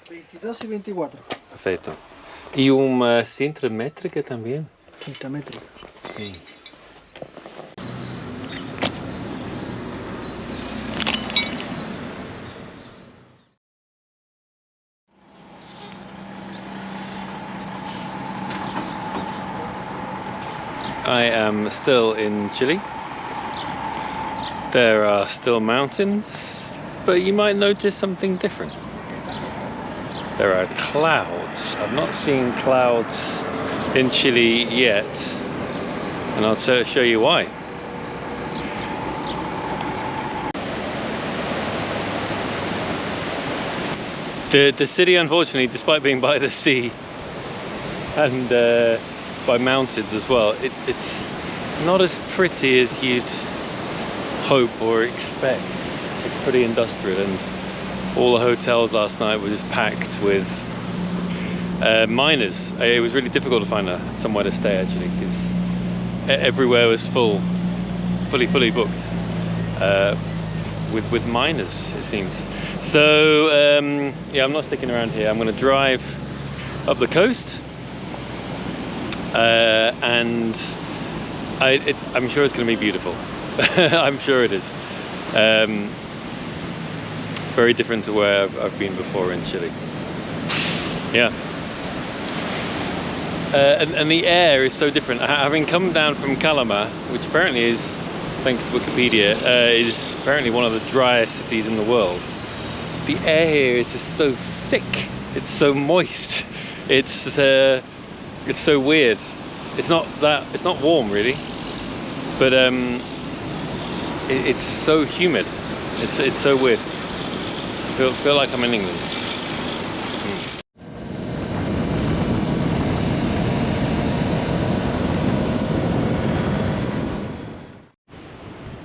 22 y 24. Perfetto. E uma cinta métrica também? Cinta métrica. Sim. I am still in Chile. There are still mountains, but you might notice something different. There are clouds. I've not seen clouds in Chile yet, and I'll show you why. The city, unfortunately, despite being by the sea and by mountains as well, it's not as pretty as you'd hope or expect. It's pretty industrial, and all the hotels last night were just packed with miners. It was really difficult to find somewhere to stay actually, because everywhere was fully booked with miners, it seems. So yeah, I'm not sticking around here. I'm going to drive up the coast, and I'm sure it's going to be beautiful. I'm sure it is. Very different to where I've been before in Chile. Yeah. And the air is so different. Having come down from Calama, which apparently is, thanks to Wikipedia, is apparently one of the driest cities in the world. The air here is just so thick. It's so moist. It's so weird. It's not warm really, but it's so humid. It's so weird. I feel like I'm in England.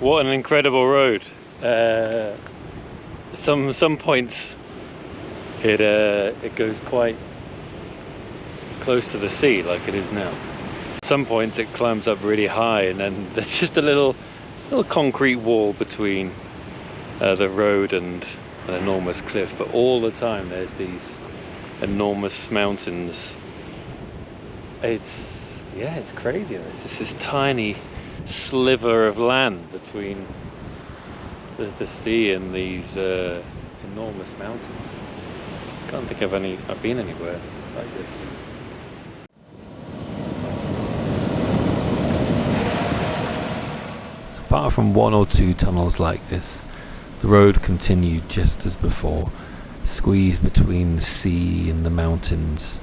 What an incredible road. Some points it goes quite close to the sea, like it is now. Some points it climbs up really high, and then there's just a little concrete wall between the road and an enormous cliff. But all the time there's these enormous mountains. It's crazy. It's just this tiny sliver of land between the sea and these enormous mountains. Can't think I've been anywhere like this. Apart from one or two tunnels like this, the road continued just as before, squeezed between the sea and the mountains.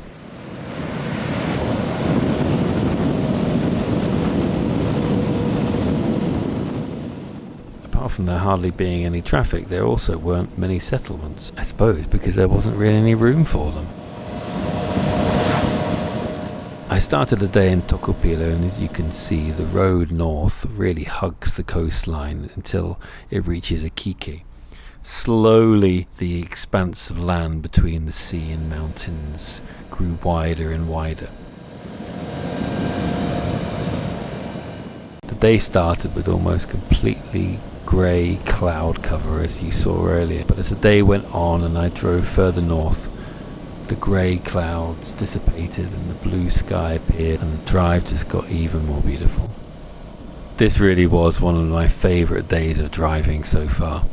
Apart from there hardly being any traffic, there also weren't many settlements, I suppose because there wasn't really any room for them. I started the day in Tocopilla, and as you can see, the road north really hugs the coastline until it reaches Iquique. Slowly, the expanse of land between the sea and mountains grew wider and wider. The day started with almost completely grey cloud cover, as you saw earlier, but as the day went on and I drove further north, the grey clouds dissipated and the blue sky appeared, and the drive just got even more beautiful. This really was one of my favourite days of driving so far.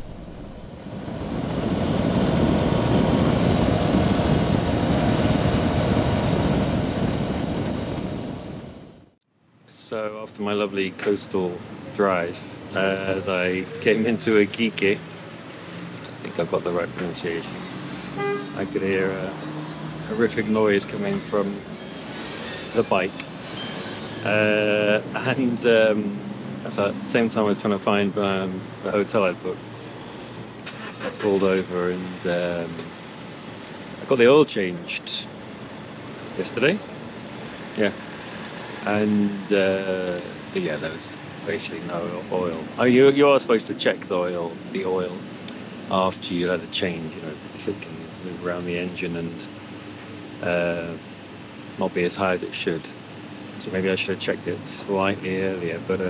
So after my lovely coastal drive, as I came into Iquique, I think I've got the right pronunciation, I could hear a horrific noise coming from the bike, and at the same time I was trying to find the hotel I'd booked. I pulled over and I got the oil changed yesterday, yeah, and yeah, there was basically no oil. Oh, you are supposed to check the oil after you had a change, because it can move around the engine and not be as high as it should. So maybe I should have checked it slightly earlier. But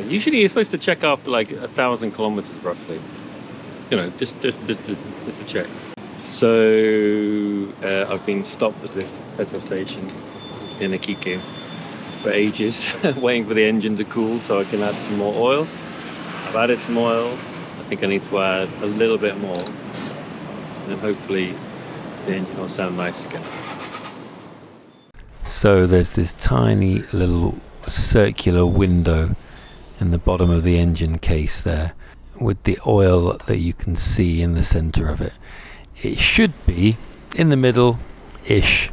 usually you're supposed to check after like 1,000 kilometers roughly. Just to check. So I've been stopped at this petrol station in Iquique for ages, waiting for the engine to cool so I can add some more oil. I've added some oil. I think I need to add a little bit more, and then hopefully the engine will sound nice again. So there's this tiny little circular window in the bottom of the engine case there, with the oil that you can see in the center of it. It should be in the middle-ish,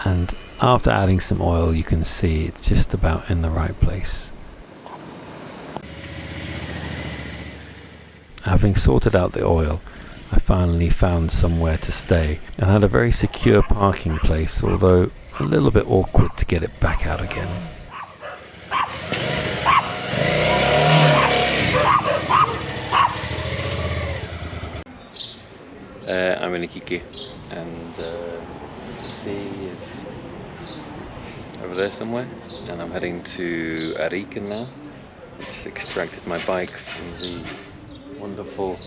and after adding some oil you can see it's just about in the right place. Having sorted out the oil, I finally found somewhere to stay and had a very secure parking place, although a little bit awkward to get it back out again. I'm in Iquique, and the sea is over there somewhere, and I'm heading to Arica now. I just extracted my bike from the wonderful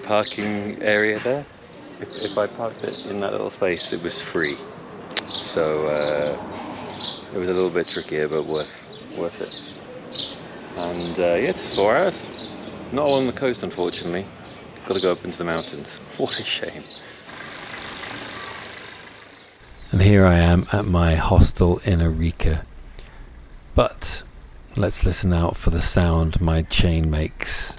parking area there. If I parked it in that little space, it was free, so it was a little bit trickier, but worth it. And yeah, it's 4 hours. Not along the coast, unfortunately. Got to go up into the mountains. What a shame. And here I am at my hostel in Arica. But let's listen out for the sound my chain makes.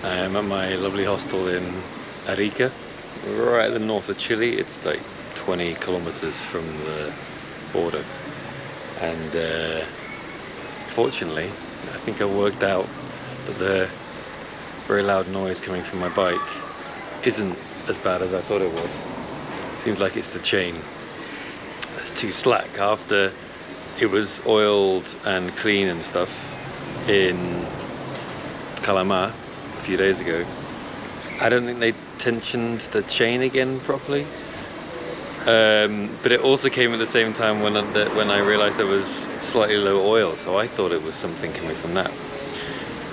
I am at my lovely hostel in Arica, right at the north of Chile. It's like 20 kilometers from the border. And fortunately, I think I worked out that the very loud noise coming from my bike isn't as bad as I thought it was. Seems like it's the chain that's too slack. After it was oiled and clean and stuff in Calamar a few days ago, I don't think they tensioned the chain again properly. But it also came at the same time when I realized there was slightly low oil, so I thought it was something coming from that.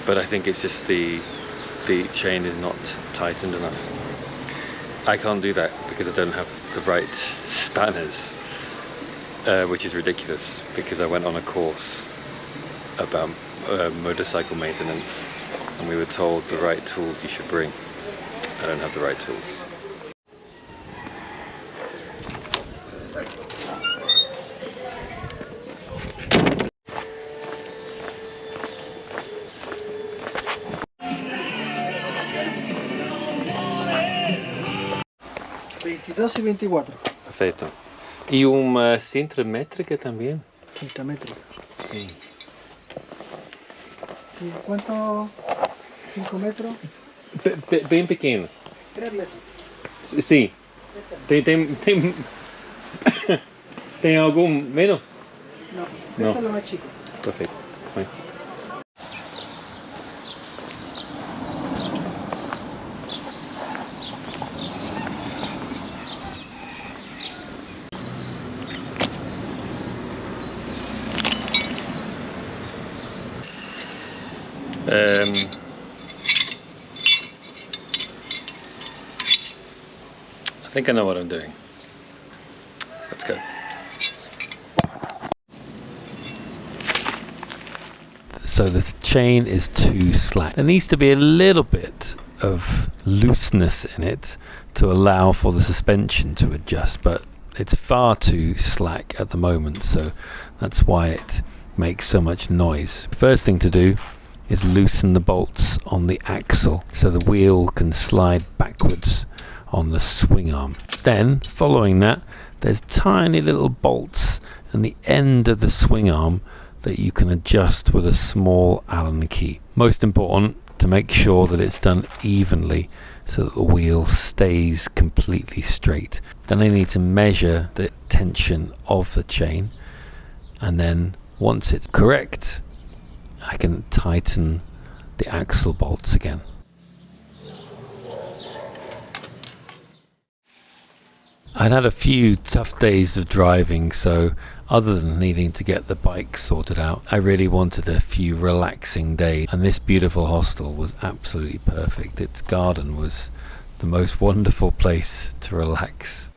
But I think it's just the chain is not tightened enough. I can't do that because I don't have the right spanners, which is ridiculous because I went on a course about motorcycle maintenance and we were told the right tools you should bring. I don't have the right tools. y 24. Perfecto. ¿Y una cinta métrica también? Cinta métrica. Sí. ¿Y cuánto? ¿5 metros? Bem pequeno. 3 metros. Sim. Tem algum menos? No, No. este es lo más chico. Perfeito. Mais chico. I think I know what I'm doing. Let's go. So the chain is too slack. There needs to be a little bit of looseness in it to allow for the suspension to adjust, but it's far too slack at the moment, so that's why it makes so much noise. First thing to do is loosen the bolts on the axle so the wheel can slide backwards on the swing arm. Then, following that, there's tiny little bolts in the end of the swing arm that you can adjust with a small Allen key. Most important, to make sure that it's done evenly so that the wheel stays completely straight. Then I need to measure the tension of the chain, and then once it's correct, I can tighten the axle bolts again. I'd had a few tough days of driving, so other than needing to get the bike sorted out, I really wanted a few relaxing days, and this beautiful hostel was absolutely perfect. Its garden was the most wonderful place to relax.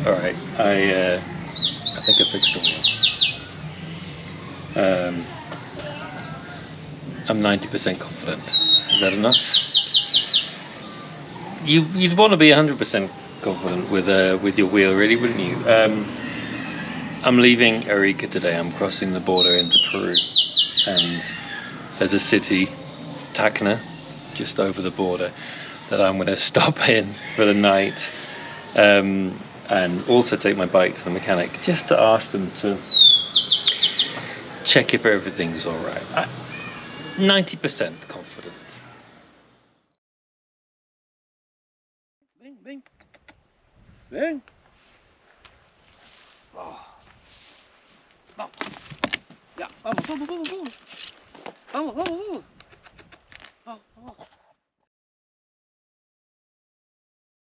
Alright, I think I fixed the wheel. I'm 90% confident. Is that enough? You'd want to be 100% confident with your wheel, really, wouldn't you? I'm leaving Arica today. I'm crossing the border into Peru, and there's a city, Tacna, just over the border, that I'm going to stop in for the night, and also take my bike to the mechanic just to ask them to check if everything's all right. 90% confident. Ven, ven. Ven. Oh. Vamos. Ya, vamos, vamos, vamos, vamos. Vamos, vamos, vamos.